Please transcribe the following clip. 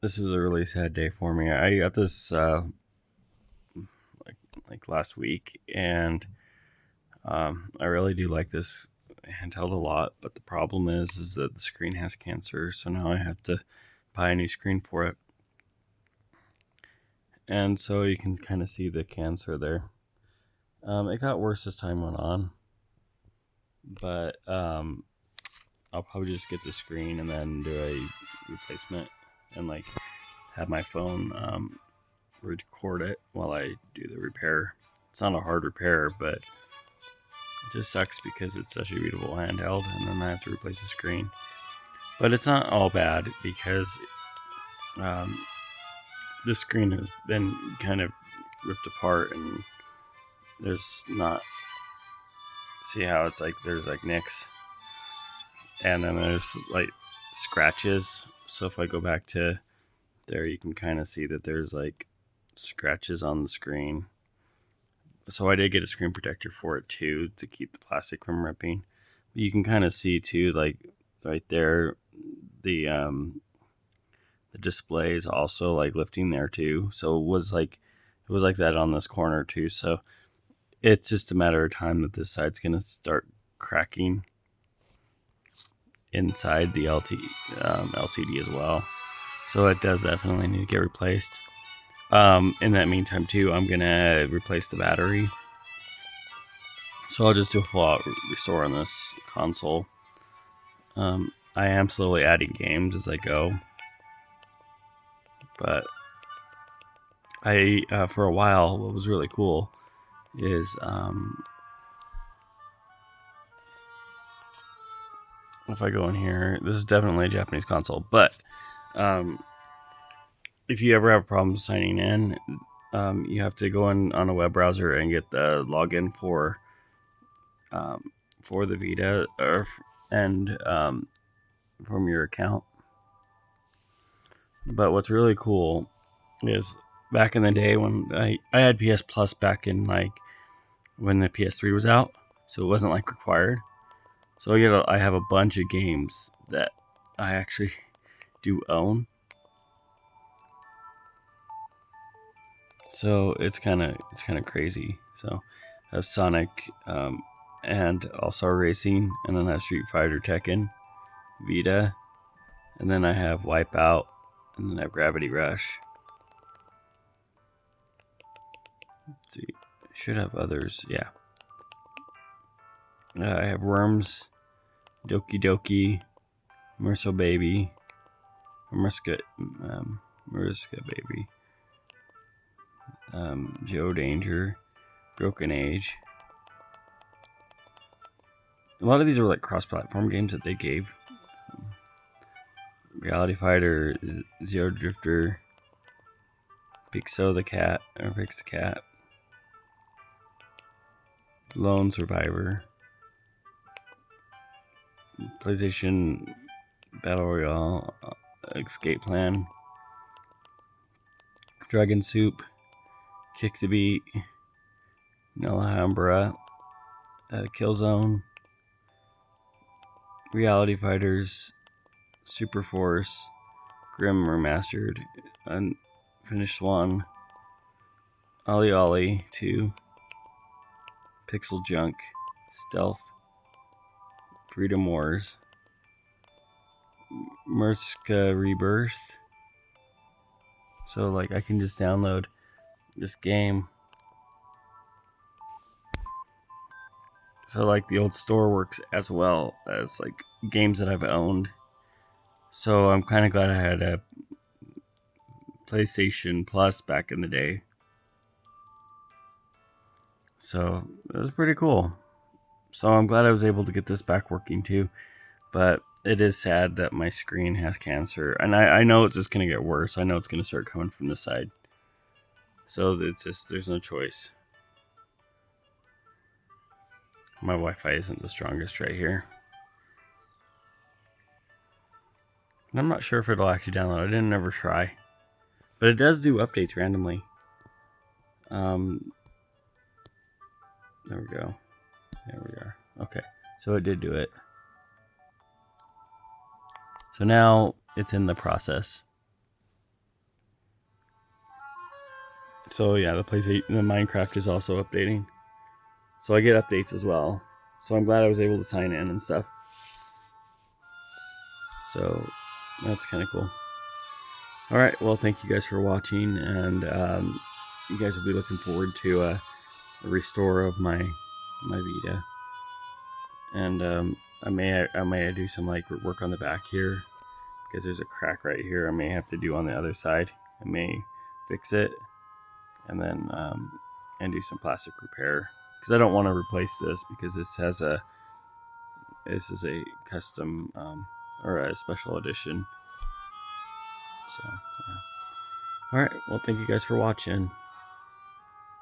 This is a really sad day for me. I got this like last week, and I really do like this handheld a lot. But the problem is that the screen has cancer, so now I have to buy a new screen for it. And so you can kind of see the cancer there. It got worse as time went on, but I'll probably just get the screen and then do a replacement and like have my phone record it while I do the repair. It's not a hard repair, but it just sucks because it's such a beautiful handheld, and then I have to replace the screen. But it's not all bad because um, this screen has been kind of ripped apart, and there's not. See how it's like there's like nicks, and then there's like scratches. So if I go back to there, you can kind of see that there's like scratches on the screen. So I did get a screen protector for it too to keep the plastic from ripping. But you can kind of see too, like right there, the display is also like lifting there too. So it was like that on this corner too. So it's just a matter of time that this side's gonna start cracking inside the LCD as well. So it does definitely need to get replaced. In that meantime too, I'm gonna replace the battery. So I'll just do a full out restore on this console. I am slowly adding games as I go, but I for a while, what was really cool is if I go in here, this is definitely a Japanese console, but um, if you ever have problems signing in, you have to go in on a web browser and get the login for the Vita and from your account. But what's really cool is back in the day when I had PS Plus back in like when the PS3 was out, so it wasn't like required. So I have a bunch of games that I actually do own. So it's kind of crazy. So I have Sonic and All-Star Racing, and then I have Street Fighter, Tekken, Vita, and then I have Wipeout, and then I have Gravity Rush. Let's see, I should have others. Yeah, I have Worms, Doki Doki, Merso Baby, Mariska Baby, Joe Danger, Broken Age. A lot of these are like cross-platform games that they gave. Reality Fighter, Zero Drifter, Pixo the Cat, or Pix the Cat, Lone Survivor, PlayStation Battle Royale, Escape Plan, Dragon Soup, Kick the Beat, Alhambra, Killzone, Reality Fighters, Super Force, Grim Remastered, Unfinished 1, Ollie Ollie 2, Pixel Junk, Stealth, Freedom Wars, Merska Rebirth. So like I can just download this game. So like the old store works as well as like games that I've owned. So I'm kind of glad I had a PlayStation Plus back in the day. So it was pretty cool. So I'm glad I was able to get this back working too. But it is sad that my screen has cancer. And I know it's just going to get worse. I know it's going to start coming from the side. So it's just, there's no choice. My Wi-Fi isn't the strongest right here. And I'm not sure if it'll actually download. I didn't ever try. But it does do updates randomly. There we go. There we are. Okay. So it did do it. So now it's in the process. So yeah, the Minecraft is also updating. So I get updates as well. So I'm glad I was able to sign in and stuff. So that's kind of cool. All right, well, thank you guys for watching, and you guys will be looking forward to a restore of my Vita, and I may do some like work on the back here because there's a crack right here. I may have to do on the other side. I may fix it, and then and do some plastic repair because I don't want to replace this because this is a custom or a special edition. So yeah. All right. Well, thank you guys for watching.